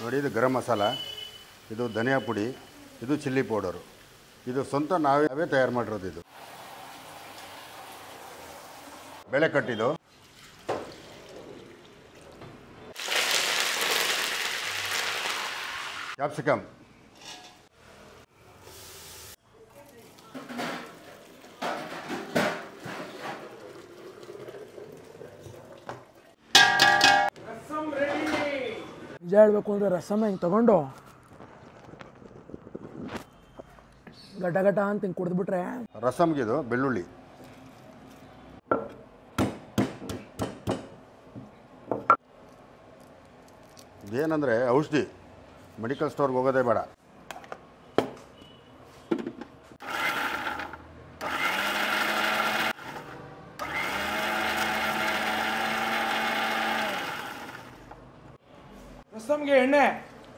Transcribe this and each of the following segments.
ನೋಡಿ, ಇದು ಗರಂ ಮಸಾಲ, ಇದು ಧನಿಯಾ ಪುಡಿ, ಇದು ಚಿಲ್ಲಿ ಪೌಡರು. ಇದು ಸ್ವಂತ ನಾವೇ ತಯಾರು ಮಾಡಿರೋದು. ಇದು ಬೇಳೆ ಕಟ್ಟಿದ್ದು, ಕ್ಯಾಪ್ಸಿಕಮ್, ನಿಜ ಹೇಳ್ಬೇಕು ಅಂದರೆ ರಸಮ್ ಹಿಂಗೆ ತಗೊಂಡು ಗಟ ಗಟ ಅಂತ ಹಿಂಗೆ ಕುಡಿದ್ಬಿಟ್ರೆ ರಸಮ್ಗಿದು ಬೆಳ್ಳುಳ್ಳಿ, ಇದೇನಂದರೆ ಔಷಧಿ, ಮೆಡಿಕಲ್ ಸ್ಟೋರ್ಗೆ ಹೋಗೋದೇ ಬೇಡ. ರಸಮ್ಗೆ ಎಣ್ಣೆ,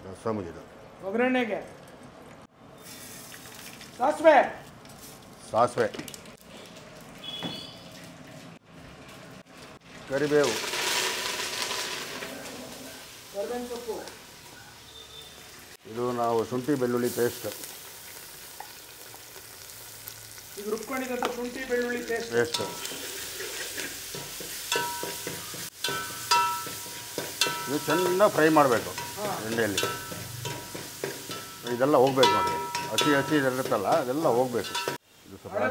ರಸಮ್ಗಿದು ಒಗ್ಗರಣೆಗೆ ಸಾಸಿವೆ, ಸಾಸಿವೆ, ಕರಿಬೇವು, ಕರಿಬೇವಿನ ಸೊಪ್ಪು, ಇದು ನಾವು ಶುಂಠಿ ಬೆಳ್ಳುಳ್ಳಿ ಪೇಸ್ಟ್, ಈಗ ರುಬ್ಕೊಂಡಿದ್ದಂಥ ಶುಂಠಿ ಬೆಳ್ಳುಳ್ಳಿ ಪೇಸ್ಟ್. ಇದು ಚೆನ್ನಾಗಿ ಫ್ರೈ ಮಾಡಬೇಕು ಎಣ್ಣೆಯಲ್ಲಿ. ಇದೆಲ್ಲ ಹೋಗ್ಬೇಕು ನೋಡಿ, ಹಸಿ ಹಸಿ ಇರುತ್ತಲ್ಲ ಅದೆಲ್ಲ ಹೋಗ್ಬೇಕು. ಇದು ಸ್ವಲ್ಪ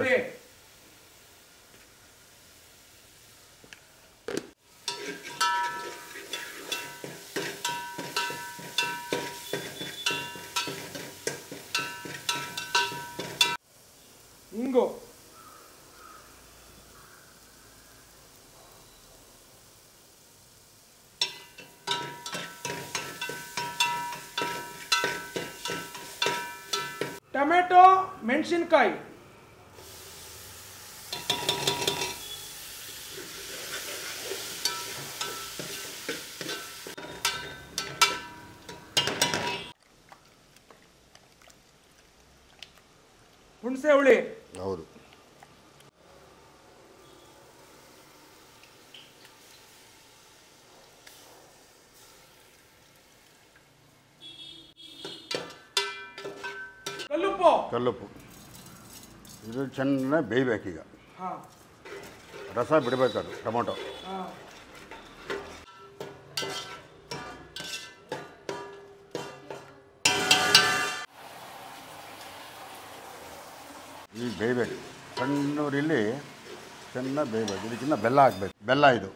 ಹಿಂಗು, ಟೊಮೆಟೊ, ಮೆಣಸಿನ್ಕಾಯಿ, ಹುಣಸೆ ಹುಳಿ. ಹೌದು. ಕಲ್ಲುಪ್ಪು. ಇದು ಚೆನ್ನಾಗಿ ಬೇಯಬೇಕೀಗ. ರಸ ಬಿಡಬೇಕದು ಟೊಮೊಟೊ. ಈಗ ಬೇಯಬೇಕು, ಸಣ್ಣೂರಲ್ಲಿ ಚೆನ್ನಾಗಿ ಬೇಯಬೇಕು. ಇದಕ್ಕಿಂತ ಬೆಲ್ಲ ಹಾಕಬೇಕು. ಬೆಲ್ಲ ಇದು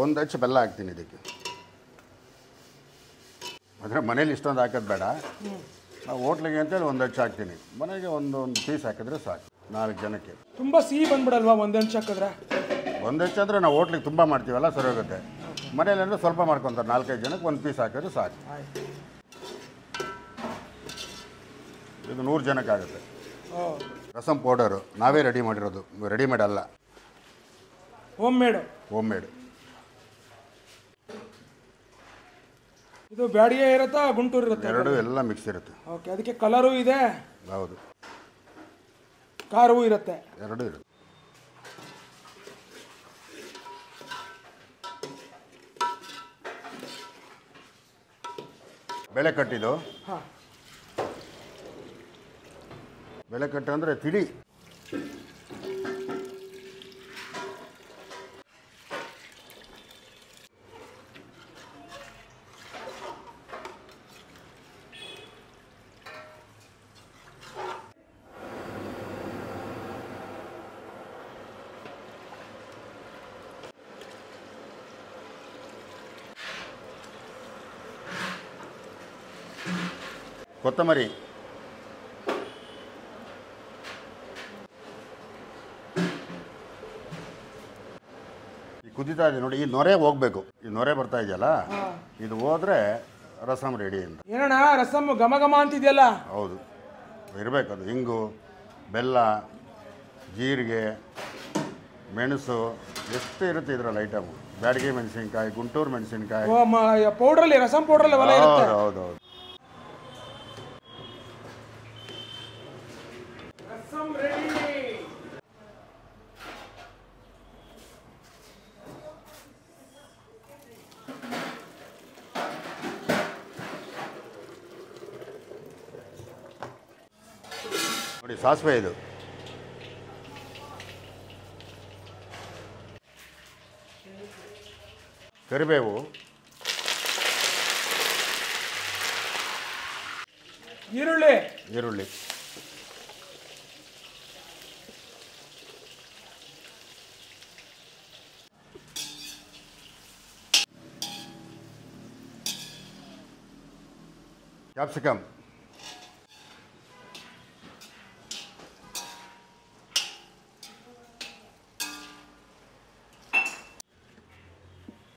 ಒಂದು ಹಚ್ಚು ಬೆಲ್ಲ ಹಾಕ್ತೀನಿ ಇದಕ್ಕೆ. ಅಂದರೆ ಮನೇಲಿ ಇಷ್ಟೊಂದು ಹಾಕೋದು ಬೇಡ, ನಾವು ಹೋಟ್ಲಿಗೆ ಅಂತೇಳಿ ಒಂದು ಹಚ್ಚು ಹಾಕ್ತೀನಿ. ಮನೆಗೆ ಒಂದು ಪೀಸ್ ಹಾಕಿದ್ರೆ ಸಾಕು, 4 ಜನಕ್ಕೆ. ತುಂಬ ಸಿಹಿ ಬಂದ್ಬಿಡಲ್ವಾ ಒಂದು ಹಂಚು ಹಾಕಿದ್ರೆ? ಒಂದು ಹಚ್ಚು ಅಂದರೆ ನಾವು ಹೋಟ್ಲಿಗೆ ತುಂಬ ಮಾಡ್ತೀವಲ್ಲ, ಸರಿ ಹೋಗುತ್ತೆ. ಮನೇಲಿ ಅಂದರೆ ಸ್ವಲ್ಪ ಮಾಡ್ಕೊತಾರೆ, 4-5 ಜನಕ್ಕೆ ಒಂದು ಪೀಸ್ ಹಾಕಿದ್ರೆ ಸಾಕು. ಇದು 100 ಜನಕ್ಕೆ ಆಗುತ್ತೆ. ರಸಮ್ ಪೌಡರು ನಾವೇ ರೆಡಿ ಮಾಡಿರೋದು, ರೆಡಿಮೇಡ್ ಅಲ್ಲ, ಹೋಮ್ ಮೇಡ್. ಇದು ಬ್ಯಾಡಿಗೆ ಇರುತ್ತಾ ಗುಂಟೂರು ಇರುತ್ತೆ? ಎರಡು ಎಲ್ಲ ಮಿಕ್ಸ್ ಇರುತ್ತೆ. ಓಕೆ, ಅದಕ್ಕೆ ಕಲರು ಇದೆ. ಹೌದು, ಖಾರವೂ ಇರುತ್ತೆ, ಎರಡೂ ಇರುತ್ತೆ. ಬೆಳೆ ಕಟ್ಟಿದ್ದು. ಬೆಳೆ ಕಟ್ಟು ಅಂದರೆ ತಿಳಿ. ಕೊತ್ತಂಬರಿ, ಈ ಕುದೀತಾ ಇದೆ ನೋಡಿ, ಈ ನೊರೆ ಹೋಗ್ಬೇಕು. ಈ ನೊರೆ ಬರ್ತಾ ಇದೆಯಲ್ಲ, ಇದು ಹೋದ್ರೆ ರಸಮ್ ರೆಡಿ ಅಂತ. ಏನಣ್ಣ ರಸಮ್ ಘಮ ಘಮ ಅಂತಿದೆಯಲ್ಲ? ಹೌದು, ಇರಬೇಕದು. ಹಿಂಗು, ಬೆಲ್ಲ, ಜೀರಿಗೆ, ಮೆಣಸು ಎಷ್ಟು ಇರುತ್ತೆ ಇದರಲ್ಲಿ ಐಟಮು. ಬ್ಯಾಡಗಿ ಮೆಣಸಿನ್ಕಾಯಿ, ಗುಂಟೂರು ಮೆಣಸಿನ್ಕಾಯಿ, ಪೌಡ್ರಲ್ಲಿ, ರಸಮ್ ಪೌಡ್ರಲ್ಲಿ ಅವೆಲ್ಲ ಇರುತ್ತೆ. ಹೌದು. ನೋಡಿ ಸಾಸಿವೆ ಇದು, ಕರಿಬೇವು, ಈರುಳ್ಳಿ, ಕ್ಯಾಪ್ಸಿಕಮ್,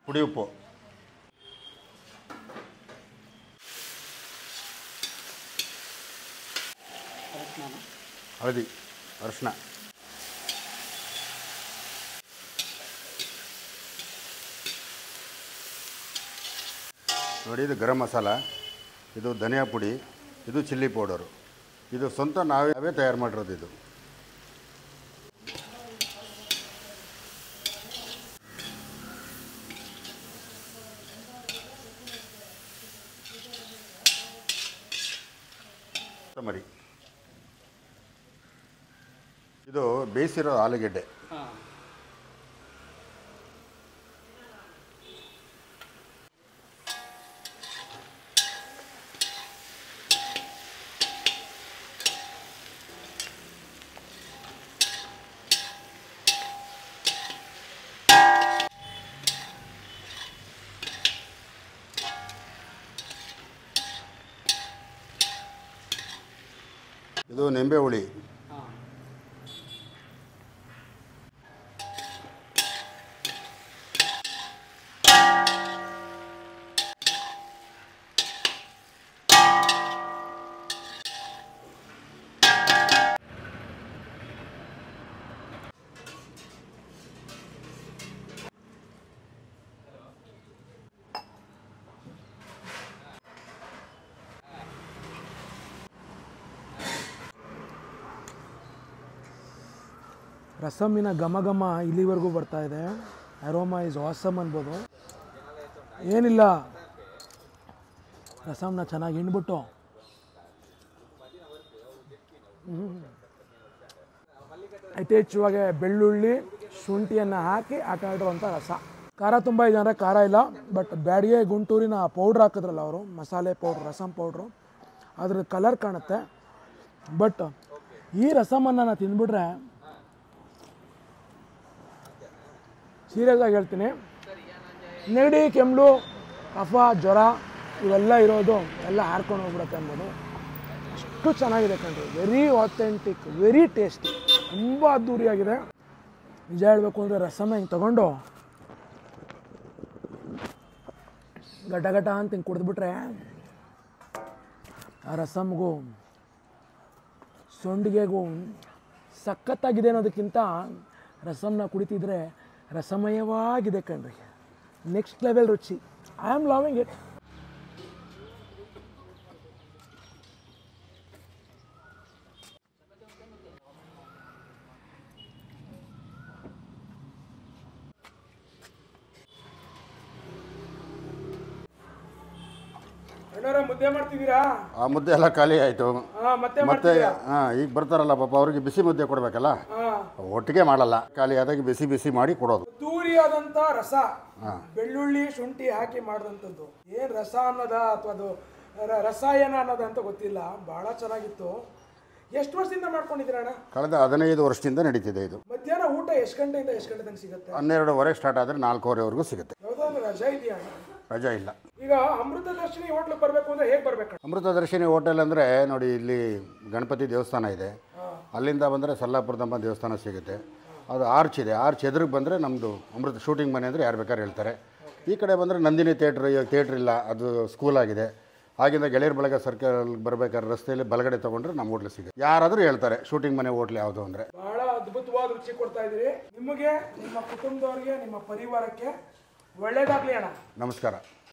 ಪುಡಿ ಉಪ್ಪು, ಹಳದಿ, ಅರಿಶಿನ, ನೋಡಿ ಇದು ಗರಂ ಮಸಾಲ, ಇದು ಧನಿಯಾ ಪುಡಿ, ಇದು ಚಿಲ್ಲಿ ಪೌಡರು. ಇದು ಸ್ವಂತ ನಾವೇ ತಯಾರು ಮಾಡಿರೋದು. ಇದು ಕೊತ್ತಂಬರಿ, ಇದು ಬೇಯಿಸಿರೋ ಆಲೂಗೆಡ್ಡೆ, ಇದು ನಿಂಬೆ ಹುಳಿ, ರಸಮ್ಮಿನ ಘಮ ಘಮ ಇಲ್ಲಿವರೆಗೂ ಬರ್ತಾ ಇದೆ. ಅರೋಮಾ ಇಸ್ ಆಸಮ್ ಅನ್ಬೋದು. ಏನಿಲ್ಲ, ರಸಮ್ನ ಚೆನ್ನಾಗಿ ಹಿಂಡ್ಬಿಟ್ಟು ಯಥೇಚ್ಛವಾಗಿ ಬೆಳ್ಳುಳ್ಳಿ ಶುಂಠಿಯನ್ನು ಹಾಕಿ ಹಾಕೊಂಡಿರುವಂಥ ರಸ. ಖಾರ ತುಂಬ ಇದೆ ಅಂದರೆ ಖಾರ ಇಲ್ಲ, ಬಟ್ ಬ್ಯಾಡಿಗೆ ಗುಂಟೂರಿನ ಪೌಡ್ರ್ ಹಾಕಿದ್ರಲ್ಲ ಅವರು, ಮಸಾಲೆ ಪೌಡ್ರ್, ರಸಮ್ ಪೌಡ್ರು, ಅದ್ರ ಕಲರ್ ಕಾಣುತ್ತೆ. ಬಟ್ ಈ ರಸಮನ್ನು ನಾನು ತಿಂದ್ಬಿಟ್ರೆ, ಸೀರಿಯಸ್ ಆಗಿ ಹೇಳ್ತೀನಿ, ನೆಗಡಿ, ಕೆಮ್ಮು, ಕಫ, ಜ್ವರ ಇವೆಲ್ಲ ಇರೋದು ಎಲ್ಲ ಹಾರ್ಕೊಂಡು ಹೋಗ್ಬಿಡುತ್ತೆ ಅನ್ಬೋದು. ಅಷ್ಟು ಚೆನ್ನಾಗಿದೆ ಕಣ್ರಿ. ವೆರಿ ಆಥೆಂಟಿಕ್, ವೆರಿ ಟೇಸ್ಟಿ, ತುಂಬ ಅದ್ದೂರಿಯಾಗಿದೆ. ನಿಜ ಹೇಳಬೇಕು ಅಂದರೆ ರಸಮ ಹಿಂಗೆ ತೊಗೊಂಡು ಗಟ ಗಟ ಅಂತ ಹಿಂಗೆ ಕುಡಿದ್ಬಿಟ್ರೆ ಆ ರಸಮ್ಗೂ ಸೊಂಡಿಗೆಗೂ ಸಖತ್ತಾಗಿದೆ ಅನ್ನೋದಕ್ಕಿಂತ ರಸಮ್ನ ಕುಡಿತಿದ್ರೆ ರಸಮಯವಾಗಿದೆ ಕಣ್ರಿ. ನೆಕ್ಸ್ಟ್ ಲೆವೆಲ್ ರುಚಿ. I am loving it. ಮುದ್ದೆ ಮಾಡ್ತಿದ್ದೀರಾ? ಆ ಮುದ್ದೆ ಎಲ್ಲ ಖಾಲಿ ಆಯಿತು. ಮತ್ತೆ ಈಗ ಬರ್ತಾರಲ್ಲ ಪಾಪ, ಅವ್ರಿಗೆ ಬಿಸಿ ಮುದ್ದೆ ಕೊಡಬೇಕಲ್ಲ, ಒಟ್ಟಿಗೆ ಮಾಡಲ್ಲ, ಖಾಲಿ ಆದಾಗ ಬಿಸಿ ಬಿಸಿ ಮಾಡಿ ಕೊಡೋದು. ಅದ್ದೂರಿಯಾದಂಥ ರಸ, ಬೆಳ್ಳುಳ್ಳಿ ಶುಂಠಿ ಹಾಕಿ ಮಾಡಿದಂಥದ್ದು. ಏನು ರಸ ಅನ್ನೋದ ಅಥವಾ ಅದು ರಸಾಯನ ಅನ್ನೋದಂತ ಗೊತ್ತಿಲ್ಲ. ಭಾಳ ಚೆನ್ನಾಗಿತ್ತು. ಎಷ್ಟು ವರ್ಷದಿಂದ ಮಾಡ್ಕೊಂಡಿದ್ದೀರ ಅಣ್ಣ? ಕಳೆದ 15 ವರ್ಷದಿಂದ ನಡೀತಿದೆ ಇದು. ಮಧ್ಯಾಹ್ನ ಊಟ ಎಷ್ಟು ಗಂಟೆಯಿಂದ ಎಷ್ಟು ಗಂಟೆ ತನಕ ಸಿಗುತ್ತೆ? 12:30 ಸ್ಟಾರ್ಟ್ ಆದರೆ 4:15ವರೆಗೂ ಸಿಗುತ್ತೆ. ಯಾವುದಾದ್ರು ರಜಾ ಇದೆಯಾ ಅಣ್ಣ? ರಜಾ ಇಲ್ಲ. ಈಗ ಅಮೃತ ದರ್ಶಿನಿ ಹೋಟ್ಲಿಗೆ ಬರಬೇಕು ಅಂದರೆ ಹೇಗೆ ಬರಬೇಕು? ಅಮೃತ ದರ್ಶಿನಿ ಹೋಟೆಲ್ ಅಂದರೆ ನೋಡಿ, ಇಲ್ಲಿ ಗಣಪತಿ ದೇವಸ್ಥಾನ ಇದೆ, ಅಲ್ಲಿಂದ ಬಂದರೆ ಸಲ್ಲಾಪುರದಮ್ಮ ದೇವಸ್ಥಾನ ಸಿಗುತ್ತೆ. ಅದು ಆರ್ಚ್ ಇದೆ, ಆರ್ಚ್ ಎದುರಿಗೆ ಬಂದರೆ ನಮ್ಮದು ಅಮೃತ ಶೂಟಿಂಗ್ ಮನೆ ಅಂದರೆ ಯಾರು ಬೇಕಾದ್ರೆ ಹೇಳ್ತಾರೆ. ಈ ಕಡೆ ಬಂದರೆ ನಂದಿನಿ ಥಿಯೇಟ್ರ್ ಇಲ್ಲ, ಅದು ಸ್ಕೂಲ್ ಆಗಿದೆ. ಆಗಿಂದ ಗೆಳೆಯರ ಬಳಗ ಸರ್ಕಲ್ ಬರಬೇಕಾದ್ರೆ ರಸ್ತೆಯಲ್ಲಿ ಬಲಗಡೆ ತೊಗೊಂಡ್ರೆ ನಮ್ಮ ಹೋಟ್ಲ್ ಸಿಗುತ್ತೆ. ಯಾರಾದರೂ ಹೇಳ್ತಾರೆ ಶೂಟಿಂಗ್ ಮನೆ ಹೋಟ್ಲ್ ಯಾವುದು ಅಂದರೆ. ಭಾಳ ಅದ್ಭುತವಾದ ರುಚಿ ಕೊಡ್ತಾ ಇದ್ದೀರಿ. ನಿಮಗೆ, ನಿಮ್ಮ ಕುಟುಂಬದವ್ರಿಗೆ, ನಿಮ್ಮ ಪರಿವಾರಕ್ಕೆ ಒಳ್ಳೇದಾಗಲಿ ಅಣ್ಣ. ನಮಸ್ಕಾರ.